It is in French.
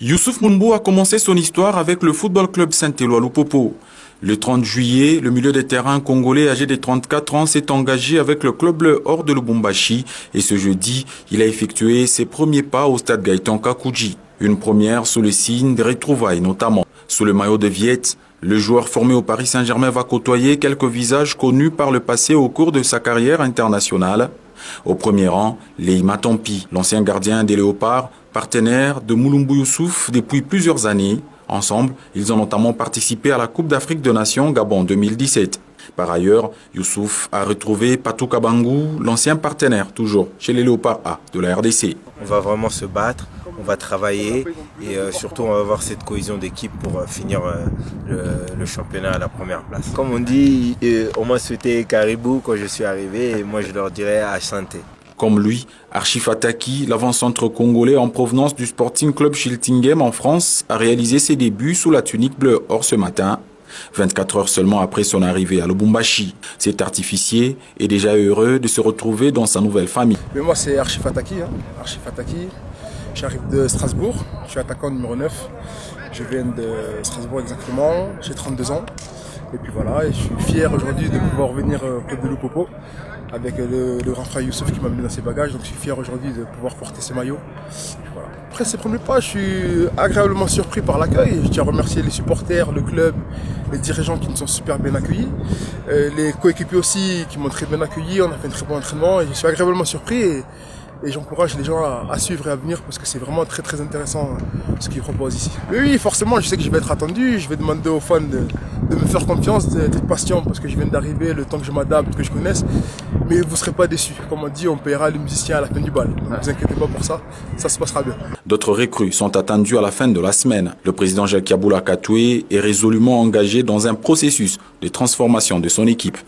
Youssouf Mounbou a commencé son histoire avec le Football Club Saint-Éloi Lupopo. Le 30 juillet, le milieu de terrain congolais âgé de 34 ans s'est engagé avec le club bleu hors de Lubumbashi et ce jeudi, il a effectué ses premiers pas au stade Gaëtan Kakouji. Une première sous le signe des retrouvailles notamment. Sous le maillot de Viette, le joueur formé au Paris Saint-Germain va côtoyer quelques visages connus par le passé au cours de sa carrière internationale. Au premier rang, Leïma Tampi, l'ancien gardien des Léopards, partenaire de Mulumbu Youssouf depuis plusieurs années. Ensemble, ils ont notamment participé à la Coupe d'Afrique des Nations Gabon 2017. Par ailleurs, Youssouf a retrouvé Patou Kabangou, l'ancien partenaire toujours chez les Léopards A de la RDC. On va vraiment se battre, on va travailler et surtout on va avoir cette cohésion d'équipe pour finir le championnat à la première place. Comme on dit, on m'a souhaité Caribou quand je suis arrivé et moi je leur dirais Asante. Comme lui, Archif Ataki, l'avant-centre congolais en provenance du Sporting Club Schiltingem en France, a réalisé ses débuts sous la tunique bleue or ce matin, 24 heures seulement après son arrivée à Lubumbashi. Cet artificier est déjà heureux de se retrouver dans sa nouvelle famille. Mais moi c'est Archif Ataki, Archif Ataki. J'arrive de Strasbourg, je suis attaquant numéro 9. Je viens de Strasbourg exactement, j'ai 32 ans. Et puis voilà, et je suis fier aujourd'hui de pouvoir venir au club de Lupopo avec le grand frère Youssouf qui m'a amené dans ses bagages. Donc je suis fier aujourd'hui de pouvoir porter ce maillot. Voilà. Après ces premiers pas, je suis agréablement surpris par l'accueil. Je tiens à remercier les supporters, le club, les dirigeants qui nous ont super bien accueillis. Les coéquipiers aussi qui m'ont très bien accueilli. On a fait un très bon entraînement et je suis agréablement surpris. Et j'encourage les gens à suivre et à venir parce que c'est vraiment très intéressant ce qu'ils proposent ici. Mais oui, forcément, je sais que je vais être attendu. Je vais demander aux fans de me faire confiance, d'être patient parce que je viens d'arriver, le temps que je m'adapte, que je connaisse. Mais vous ne serez pas déçus. Comme on dit, on paiera les musiciens à la fin du bal. Donc ne vous inquiétez pas pour ça, ça se passera bien. D'autres recrues sont attendues à la fin de la semaine. Le président Jacques Yaboula Katoué est résolument engagé dans un processus de transformation de son équipe.